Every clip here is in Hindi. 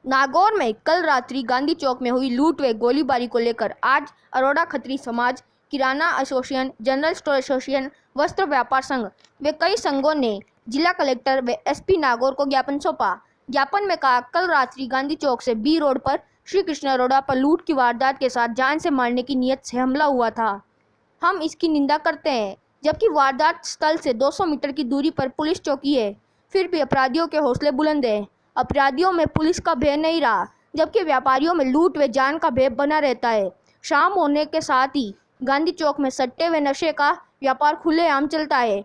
नागौर में कल रात्रि गांधी चौक में हुई लूट व गोलीबारी को लेकर आज अरोड़ा खत्री समाज, किराना एसोसिएशन, जनरल स्टोर एसोसिएशन, वस्त्र व्यापार संघ व कई संघों ने जिला कलेक्टर व एसपी नागौर को ज्ञापन सौंपा। ज्ञापन में कहा, कल रात्रि गांधी चौक से बी रोड पर श्री कृष्ण अरोड़ा पर लूट की वारदात के साथ जान से मारने की नीयत से हमला हुआ था। हम इसकी निंदा करते हैं, जबकि वारदात स्थल से 200 मीटर की दूरी पर पुलिस चौकी है, फिर भी अपराधियों के हौसले बुलंद हैं। अपराधियों में पुलिस का भय नहीं रहा, जबकि व्यापारियों में लूट व जान का भय बना रहता है। शाम होने के साथ ही गांधी चौक में सट्टे व नशे का व्यापार खुलेआम चलता है।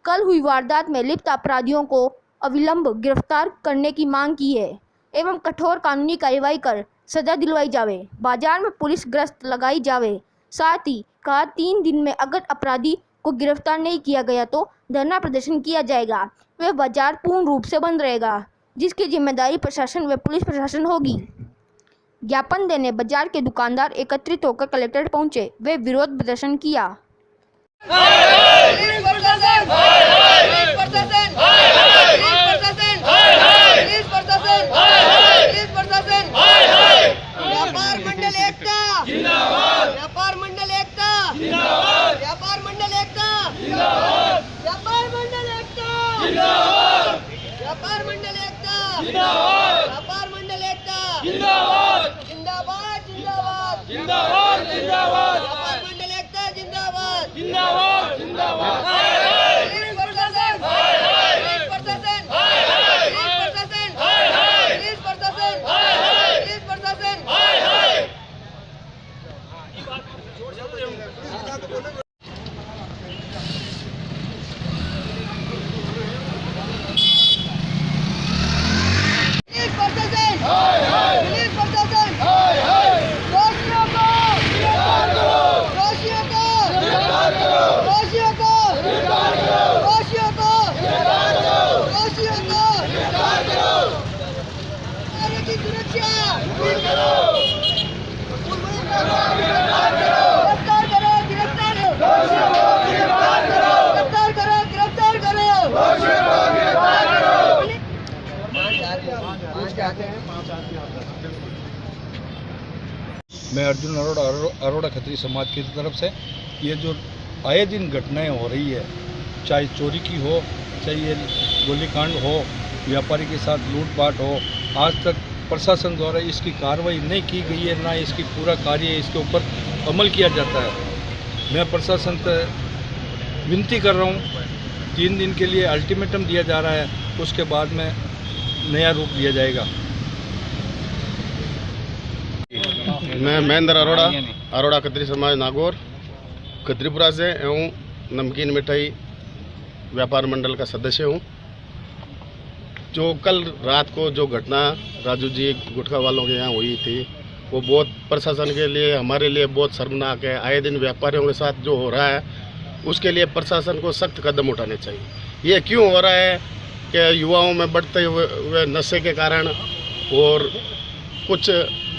कल हुई वारदात में लिप्त अपराधियों को अविलंब गिरफ्तार करने की मांग की है एवं कठोर कानूनी कार्रवाई कर सजा दिलवाई जावे। बाजार में पुलिस गश्त लगाई जावे। साथ ही कहा, 3 दिन में अगर अपराधी को गिरफ्तार नहीं किया गया तो धरना प्रदर्शन किया जाएगा व बाजार पूर्ण रूप से बंद रहेगा, जिसकी जिम्मेदारी प्रशासन व पुलिस प्रशासन होगी। ज्ञापन देने बाजार के दुकानदार एकत्रित होकर कलेक्ट्रेट पहुंचे वे विरोध प्रदर्शन किया। व्यापार मंडल एकता जिंदाबाद, व्यापार मंडल एकता जिंदाबाद, व्यापार मंडल एकता जिंदाबाद, व्यापार मंडल एकता जिंदाबाद, व्यापार मंडल एकता जिंदाबाद, व्यापार मंडल एकता जिंदाबाद, जिंदाबाद जिंदाबाद जिंदाबाद जिंदाबाद, व्यापार मंडल एकता जिंदाबाद जिंदाबाद जिंदाबाद। मैं अर्जुन अरोड़ा खत्री समाज की तरफ से ये जो आए दिन घटनाएं हो रही है, चाहे चोरी की हो, चाहे ये गोलीकांड हो, व्यापारी के साथ लूटपाट हो, आज तक प्रशासन द्वारा इसकी कार्रवाई नहीं की गई है, ना इसकी पूरा कार्य इसके ऊपर अमल किया जाता है। मैं प्रशासन से विनती कर रहा हूँ, 3 दिन के लिए अल्टीमेटम दिया जा रहा है, उसके बाद में नया रूप लिया जाएगा। मैं महेंद्र अरोड़ा खत्री समाज नागौर खत्रीपुरा से एवं नमकीन मिठाई व्यापार मंडल का सदस्य हूँ। जो कल रात को जो घटना राजू जी गुटखा वालों के यहाँ हुई थी, वो बहुत प्रशासन के लिए, हमारे लिए बहुत शर्मनाक है। आए दिन व्यापारियों के साथ जो हो रहा है, उसके लिए प्रशासन को सख्त कदम उठाने चाहिए। ये क्यों हो रहा है कि युवाओं में बढ़ते हुए नशे के कारण और कुछ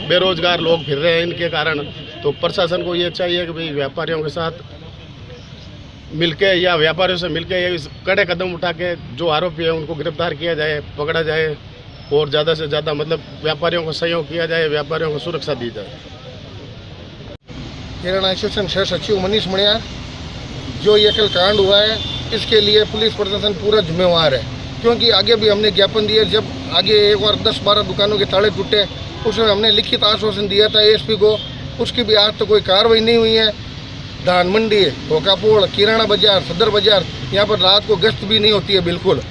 बेरोजगार लोग फिर रहे हैं, इनके कारण तो प्रशासन को ये चाहिए कि भाई व्यापारियों के साथ मिलके या व्यापारियों से मिलके कड़े कदम उठा के जो आरोपी है उनको गिरफ्तार किया जाए, पकड़ा जाए और ज़्यादा से ज़्यादा मतलब व्यापारियों को सहयोग किया जाए, व्यापारियों को सुरक्षा दी जाए। किराना एसोसिएशन शहर सचिव मनीष मणियार, जो ये कल कांड हुआ है, इसके लिए पुलिस प्रशासन पूरा जिम्मेवार है, क्योंकि आगे भी हमने ज्ञापन दिए। जब आगे एक बार 10-12 दुकानों के ताले टूटे, उसमें हमने लिखित आश्वासन दिया था एसपी को, उसकी भी आज तक कोई कार्रवाई नहीं हुई है। धान मंडी, होकापुर, किराना बाजार, सदर बाजार, यहाँ पर रात को गश्त भी नहीं होती है बिल्कुल।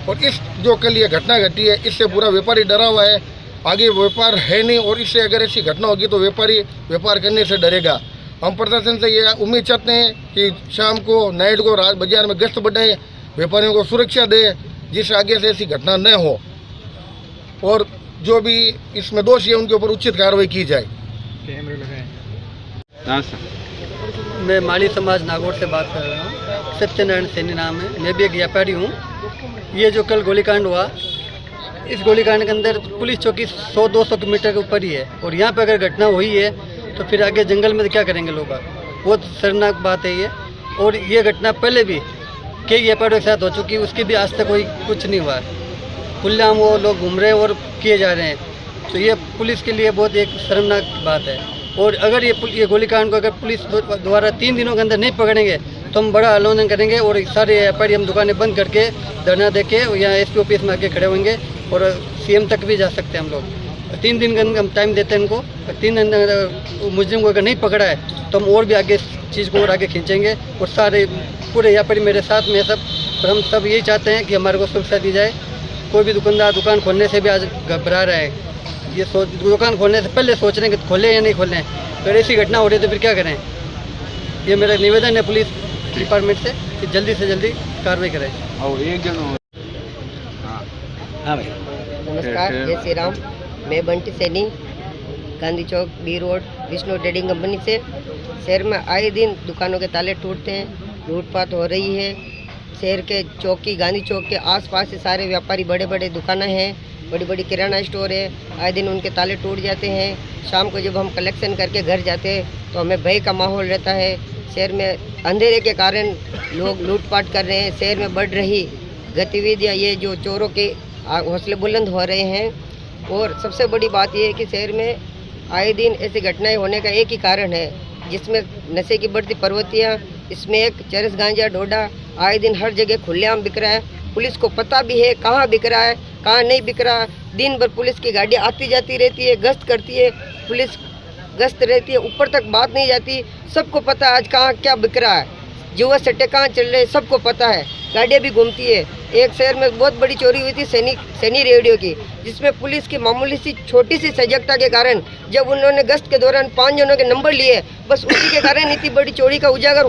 और इस जो कल ये घटना घटी है, इससे पूरा व्यापारी डरा हुआ है। आगे व्यापार है नहीं, और इससे अगर ऐसी घटना होगी तो व्यापारी व्यापार करने से डरेगा। हम प्रशासन से ये उम्मीद चाहते हैं कि शाम को, नाइट को, रात बाजार में गश्त बढ़ाए, व्यापारियों को सुरक्षा दे, जिससे आगे से ऐसी घटना न हो, और जो भी इसमें दोषी है उनके ऊपर उचित कार्रवाई की जाए। मैं माली समाज नागौर से बात कर रहा हूँ। सत्यनारायण सैनी नाम है, मैं भी एक व्यापारी हूँ। ये जो कल गोलीकांड हुआ, इस गोलीकांड के अंदर पुलिस चौकी 100-200 मीटर के ऊपर ही है, और यहाँ पे अगर घटना हुई है तो फिर आगे जंगल में क्या करेंगे लोग? बहुत शर्मनाक बात है ये। और ये घटना पहले भी कई व्यापारियों के साथ हो चुकी, उसकी भी आज तक कोई कुछ नहीं हुआ है। खुलेआम वो लोग घूम रहे हैं और किए जा रहे हैं। तो ये पुलिस के लिए बहुत एक शर्मनाक बात है। और अगर ये गोलीकांड को अगर पुलिस द्वारा 3 दिनों के अंदर नहीं पकड़ेंगे तो हम बड़ा आंदोलन करेंगे और सारे व्यापारी हम दुकानें बंद करके धरना देके यहाँ एसपी ऑफिस में आके खड़े होंगे और सीएम तक भी जा सकते हैं हम लोग। 3 दिन का हम टाइम देते हैं इनको। 3 दिन मुजरिम को अगर नहीं पकड़ा है तो हम और भी आगे चीज़ को और आगे खींचेंगे। और सारे पूरे व्यापारी मेरे साथ में सब, और हम सब यही चाहते हैं कि हमारे को सुरक्षा दी जाए। कोई भी दुकानदार दुकान खोलने से भी आज घबरा रहा है। ये दुकान खोलने से पहले सोच रहे हैं कि खोलें या नहीं खोलें। अगर ऐसी घटना हो रही है तो फिर क्या करें। ये मेरा निवेदन है पुलिस डिपार्टमेंट से कि जल्दी से जल्दी कार्रवाई करें। नमस्कार, जय श्री राम। मैं Bunty Saini, Gandhi Chowk B road, Vishnu trading company से। शहर में आए दिन दुकानों के ताले टूटते हैं, लूटपाट हो रही है। शहर के चौकी गांधी चौक के आसपास से सारे व्यापारी, बड़े बड़े दुकानें हैं, बड़ी बड़ी किराना स्टोर है, आए दिन उनके ताले टूट जाते हैं। शाम को जब हम कलेक्शन करके घर जाते हैं तो हमें भय का माहौल रहता है। शहर में अंधेरे के कारण लोग लूटपाट कर रहे हैं। शहर में बढ़ रही गतिविधियाँ, ये जो चोरों के हौसले बुलंद हो रहे हैं। और सबसे बड़ी बात यह है कि शहर में आए दिन ऐसी घटनाएं होने का एक ही कारण है, जिसमें नशे की बढ़ती प्रवृत्तियाँ, इसमें एक चरस गांजा डोडा आए दिन हर जगह खुलेआम बिक रहा है। पुलिस को पता भी है कहाँ बिक रहा है, कहाँ नहीं बिक रहा। दिन भर पुलिस की गाड़ी आती जाती रहती है, गश्त करती है, पुलिस गश्त रहती है, ऊपर तक बात नहीं जाती। सबको पता है आज कहाँ क्या बिक रहा है, जुआ सट्टे कहाँ चल रहे हैं, सबको पता है। गाड़ियाँ भी घूमती है। एक शहर में बहुत बड़ी चोरी हुई थी सैनी रेडियो की, जिसमें पुलिस की मामूली सी छोटी सी सजगता के कारण, जब उन्होंने गश्त के दौरान 5 जनों के नंबर लिए, बस उसी के कारण इतनी बड़ी चोरी का उजागर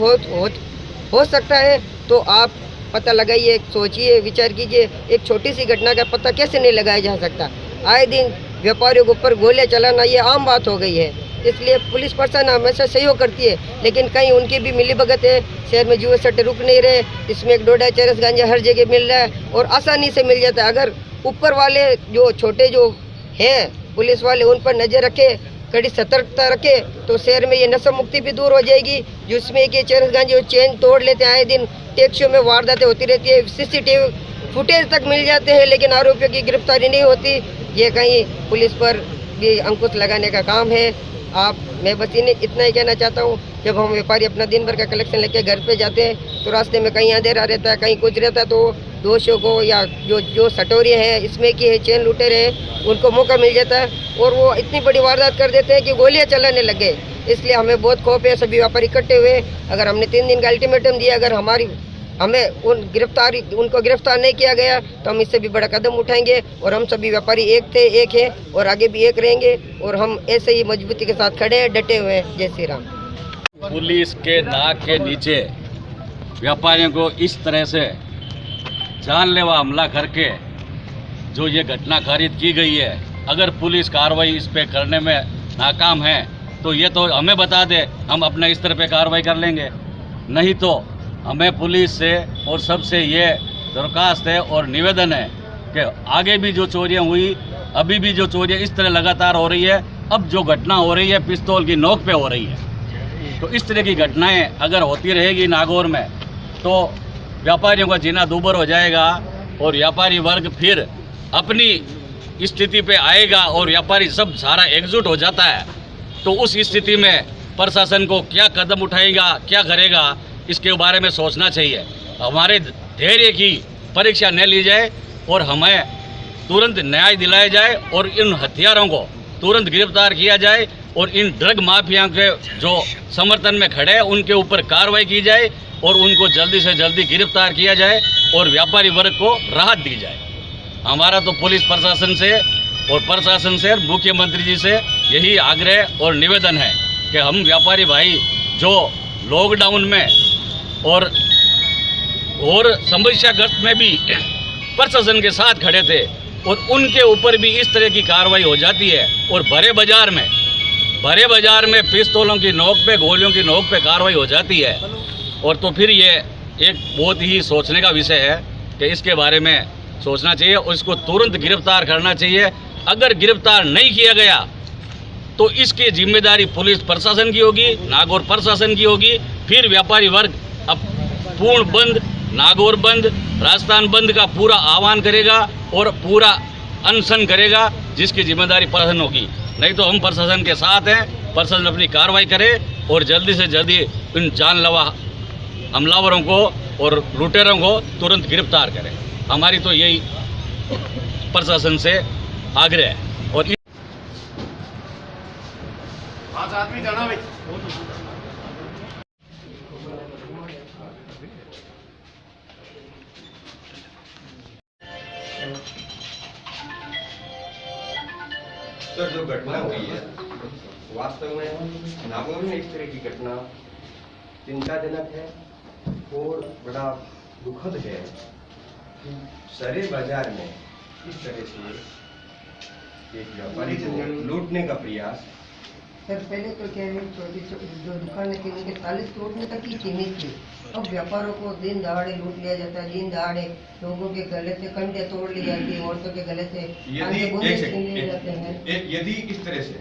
हो सकता है। तो आप पता लगाइए, सोचिए, विचार कीजिए। एक छोटी सी घटना का पता कैसे नहीं लगाया जा सकता। आए दिन व्यापारियों के ऊपर गोलियां चलाना ये आम बात हो गई है। इसलिए पुलिस प्रशासन हमेशा सहयोग करती है, लेकिन कहीं उनकी भी मिलीभगत है। शहर में जुए सट्टे रुक नहीं रहे, इसमें एक डोडा चरस गांजा हर जगह मिल रहा है और आसानी से मिल जाता है। अगर ऊपर वाले जो छोटे जो हैं पुलिस वाले, उन पर नज़र रखे, कड़ी सतर्कता रखे, तो शहर में ये नशा मुक्ति भी दूर हो जाएगी। जिसमें कि चरस गांजे चेन तोड़ लेते हैं, आए दिन टैक्सियों में वारदातें होती रहती है, CCTV फुटेज तक मिल जाते हैं, लेकिन आरोपियों की गिरफ्तारी नहीं होती। ये कहीं पुलिस पर भी अंकुश लगाने का काम है। मैं बस इतना ही कहना चाहता हूँ, जब हम व्यापारी अपना दिन भर का कलेक्शन लेके घर पे जाते हैं तो रास्ते में कहीं अंधेरा रहता है, कहीं कुछ रहता है, तो दोषियों को या जो सटोरिये हैं, इसमें की है, चेन लुटेरे हैं, उनको मौका मिल जाता है और वो इतनी बड़ी वारदात कर देते हैं कि गोलियां चलाने लगे। इसलिए हमें बहुत खौफ है। सभी व्यापारी इकट्ठे हुए, अगर हमने 3 दिन का अल्टीमेटम दिया, अगर हमें उनको गिरफ्तार नहीं किया गया तो हम इससे भी बड़ा कदम उठाएंगे। और हम सभी व्यापारी एक हैं और आगे भी एक रहेंगे और हम ऐसे ही मजबूती के साथ खड़े हैं, डटे हुए हैं। जय श्री राम। पुलिस के नाक के नीचे व्यापारियों को इस तरह से जानलेवा हमला करके जो ये घटना खारिज की गई है, अगर पुलिस कार्रवाई इस पे करने में नाकाम है तो ये तो हमें बता दे, हम अपने स्तर पे कार्रवाई कर लेंगे। नहीं तो हमें पुलिस से और सबसे ये दरख्वास्त है और निवेदन है कि आगे भी जो चोरियां हुई, अभी भी जो चोरियां इस तरह लगातार हो रही है, अब जो घटना हो रही है पिस्तौल की नोक पे हो रही है, तो इस तरह की घटनाएं अगर होती रहेगी नागौर में तो व्यापारियों का जीना दूभर हो जाएगा और व्यापारी वर्ग फिर अपनी स्थिति पे आएगा और व्यापारी सब सारा एकजुट हो जाता है। तो उस स्थिति में प्रशासन को क्या कदम उठाएगा, क्या करेगा, इसके बारे में सोचना चाहिए। हमारे धैर्य की परीक्षा न ली जाए और हमें तुरंत न्याय दिलाया जाए और इन हथियारों को तुरंत गिरफ्तार किया जाए और इन ड्रग माफिया के जो समर्थन में खड़े हैं उनके ऊपर कार्रवाई की जाए और उनको जल्दी से जल्दी गिरफ्तार किया जाए और व्यापारी वर्ग को राहत दी जाए। हमारा तो पुलिस प्रशासन से और प्रशासन से मुख्यमंत्री जी से यही आग्रह और निवेदन है कि हम व्यापारी भाई जो लॉकडाउन में और समस्याग्रस्त में भी प्रशासन के साथ खड़े थे और उनके ऊपर भी इस तरह की कार्रवाई हो जाती है और भरे बाजार में पिस्तौलों की नोक पे, गोलियों की नोक पे कार्रवाई हो जाती है, और तो फिर ये एक बहुत ही सोचने का विषय है कि इसके बारे में सोचना चाहिए और इसको तुरंत गिरफ्तार करना चाहिए। अगर गिरफ्तार नहीं किया गया तो इसकी जिम्मेदारी पुलिस प्रशासन की होगी, नागौर प्रशासन की होगी। फिर व्यापारी वर्ग अब पूर्ण बंद, नागौर बंद, राजस्थान बंद का पूरा आह्वान करेगा और पूरा अनशन करेगा, जिसकी जिम्मेदारी प्रशासन होगी। नहीं तो हम प्रशासन के साथ हैं, प्रशासन अपनी कार्रवाई करे और जल्दी से जल्दी इन जानलेवा हमलावरों को और लुटेरों को तुरंत गिरफ्तार करें। हमारी तो यही प्रशासन से आग्रह है। और सर, जो घटना हुई है वास्तव में नागौर में इस तरह की घटना चिंताजनक है और बड़ा दुखद है कि सरे बाजार में इस तरह से एक व्यापारी को लूटने का प्रयास। सर, पहले तो क्या है, छोटी जो दुकानें थी उनके 40 तोड़ने तक की सीमित थी। अब व्यापारों को दिन दहाड़े लूट लिया जाता है। दिन दहाड़े लोगों के गले से कंडे तोड़ ली जाती है, औरतों के गले से यदि इस तरह से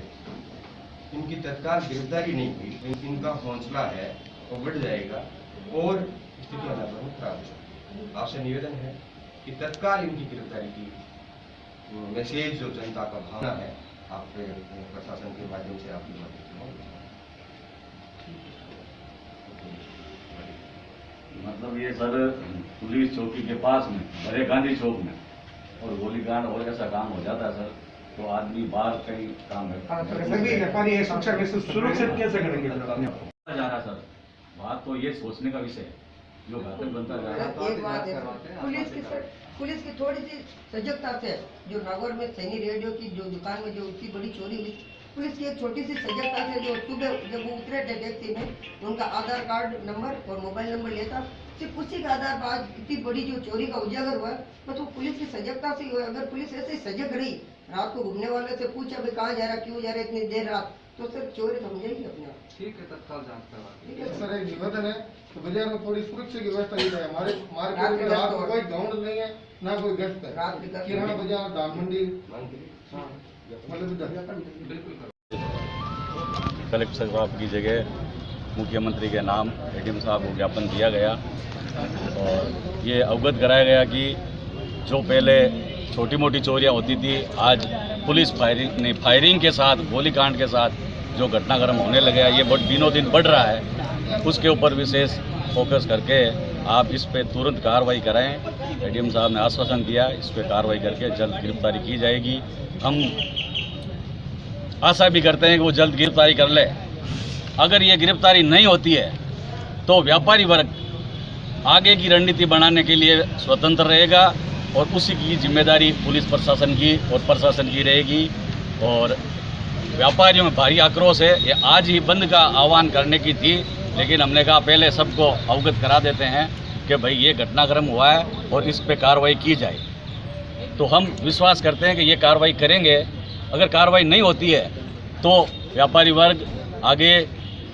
इनकी तत्काल गिरफ्तारी नहीं हुई, इनका हौसला है वो बढ़ जाएगा और स्थिति अनावरण खराब हो जाएगी। आपसे निवेदन है कि तत्काल इनकी गिरफ्तारी की मैसेज जो जनता का भावना है आप प्रशासन के माध्यम से आपकी मदद मतलब ये सर पुलिस चौकी के पास में बड़े गांधी चौक में और गोलीकांड और ऐसा काम हो जाता है सर, तो आदमी बाहर कहीं काम है सुरक्षित कैसे करेंगे जा रहा सर। बात तो ये सोचने का विषय है, जो घातक बनता जा रहा है। एक बात है, पुलिस की थोड़ी सी सजगता से जो नागौर में सैनी रेडियो की जो दुकान में जो इतनी बड़ी चोरी हुई, पुलिस की एक छोटी सी सजगता से जो सुबह जब वो उतरे थे टैक्सी में, उनका आधार कार्ड नंबर और मोबाइल नंबर लेता, सिर्फ उसी का आधार पर आज इतनी बड़ी जो चोरी का उजागर हुआ, बस वो पुलिस की सजगता से हुआ। अगर पुलिस ऐसे ही सजग रही, रात को घूमने वाले से पूछा भाई कहाँ जा रहा, क्यों जा रहा इतनी देर रात, तो सिर्फ चोरी समझेगी अपने आप। ठीक है, तत्काल जांच करवा। ठीक है सर, एक निवेदन है तो बाजार में थोड़ी सुरक्षा की व्यवस्था की जाए। हमारे मार्केट में रात को कोई ग्राउंड नहीं है, ना कोई गश्त है। किराना बाजार, दाल मंडी, कलेक्टर साहब की जगह मुख्यमंत्री के नाम एडीएम साहब को ज्ञापन दिया गया और ये अवगत कराया गया कि जो पहले छोटी मोटी चोरियां होती थी, आज पुलिस फायरिंग के साथ, गोलीकांड के साथ जो घटनाक्रम होने लगे हैं, ये दिनों दिन बढ़ रहा है। उसके ऊपर विशेष फोकस करके आप इस पे तुरंत कार्रवाई कराएं। एडीएम साहब ने आश्वासन दिया, इस पे कार्रवाई करके जल्द गिरफ्तारी की जाएगी। हम आशा भी करते हैं कि वो जल्द गिरफ्तारी कर ले। अगर ये गिरफ्तारी नहीं होती है तो व्यापारी वर्ग आगे की रणनीति बनाने के लिए स्वतंत्र रहेगा और उसी की जिम्मेदारी पुलिस प्रशासन की और प्रशासन की रहेगी। और व्यापारियों में भारी आक्रोश है। ये आज ही बंद का आह्वान करने की थी, लेकिन हमने कहा पहले सबको अवगत करा देते हैं कि भाई ये घटनाक्रम हुआ है और इस पे कार्रवाई की जाए। तो हम विश्वास करते हैं कि ये कार्रवाई करेंगे। अगर कार्रवाई नहीं होती है तो व्यापारी वर्ग आगे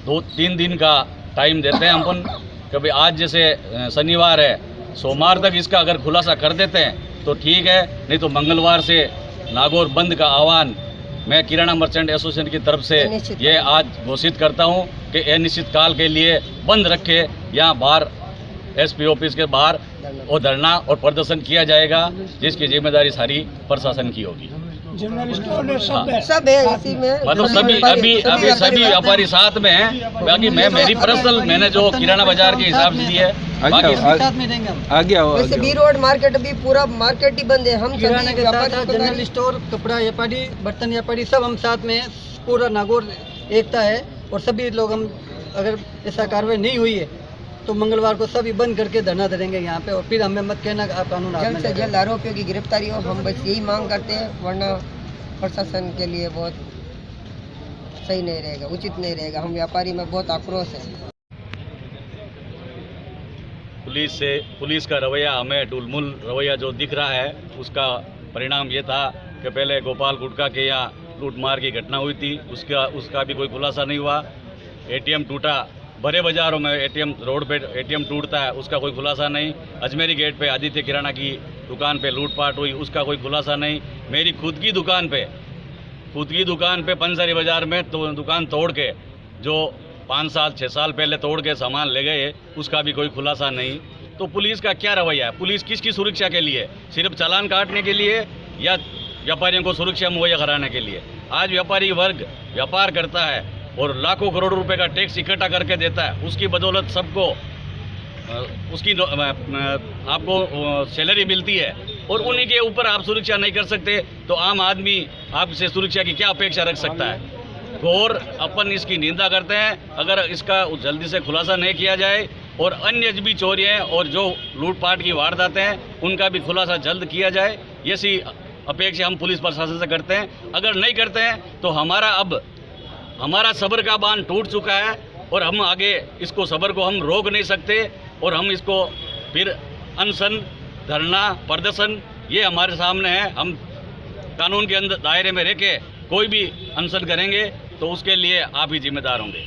2-3 दिन का टाइम देते हैं अपन कि भाई आज जैसे शनिवार है, सोमवार तक इसका अगर खुलासा कर देते हैं तो ठीक है, नहीं तो मंगलवार से नागौर बंद का आह्वान मैं किराना मर्चेंट एसोसिएशन की तरफ से ये आज घोषित करता हूं कि अनिश्चित काल के लिए बंद रखे। यहाँ बाहर एसपी ऑफिस के बाहर और धरना और प्रदर्शन किया जाएगा, जिसकी जिम्मेदारी सारी प्रशासन की होगी। सब है इसी में, मतलब अभी सभी व्यापारी साथ में हैं। बाकी मेरी पर्सनल मैंने जो किराना बाजार के हिसाब से दी है, बाकी साथ में देंगे हम। वैसे बी रोड मार्केट अभी पूरा मार्केट ही बंद है। हम किराने के साथ जनरल स्टोर, कपड़ा व्यापारी, बर्तन व्यापारी सब हम साथ में, पूरा नागौर एकता है। और सभी लोग हम, अगर ऐसा कार्रवाई नहीं हुई है तो मंगलवार को सभी बंद करके धरना देंगे यहाँ पे। और फिर हमें मत कहना आप कानून जल्द से जल्द आरोपियों की गिरफ्तारी हो, हम बस यही मांग करते हैं। वरना प्रशासन के लिए बहुत सही नहीं रहेगा, उचित नहीं रहेगा। हम व्यापारी में बहुत आक्रोश है। पुलिस का रवैया, हमें ढुलमुल रवैया जो दिख रहा है, उसका परिणाम ये था कि पहले गोपाल गुटका के यहाँ लूटमार की घटना हुई थी, उसका भी कोई खुलासा नहीं हुआ। एटीएम टूटा, बड़े बाजारों में एटीएम, रोड पे एटीएम टूटता है, उसका कोई खुलासा नहीं। अजमेरी गेट पे आदित्य किराना की दुकान पे लूटपाट हुई, उसका कोई खुलासा नहीं। मेरी खुद की दुकान पे पंसारी बाजार में तो दुकान तोड़ के जो 5 साल 6 साल पहले तोड़ के सामान ले गए, उसका भी कोई खुलासा नहीं। तो पुलिस का क्या रवैया है? पुलिस किसकी सुरक्षा के लिए? सिर्फ चालान काटने के लिए या व्यापारियों को सुरक्षा मुहैया कराने के लिए। आज व्यापारी वर्ग व्यापार करता है और लाखों करोड़ रुपए का टैक्स इकट्ठा करके देता है, उसकी बदौलत सबको उसकी आपको सैलरी मिलती है और उन्हीं के ऊपर आप सुरक्षा नहीं कर सकते तो आम आदमी आपसे सुरक्षा की क्या अपेक्षा रख सकता है। और अपन इसकी निंदा करते हैं। अगर इसका जल्दी से खुलासा नहीं किया जाए और अन्य भी चोरियाँ और जो लूटपाट की वारदातें हैं उनका भी खुलासा जल्द किया जाए, ऐसी अपेक्षा हम पुलिस प्रशासन से करते हैं। अगर नहीं करते हैं तो हमारा सब्र का बांध टूट चुका है और हम आगे इसको सब्र को हम रोक नहीं सकते और हम इसको फिर अनशन, धरना, प्रदर्शन ये हमारे सामने है। हम कानून के अंदर दायरे में रह के कोई भी अनशन करेंगे तो उसके लिए आप ही जिम्मेदार होंगे।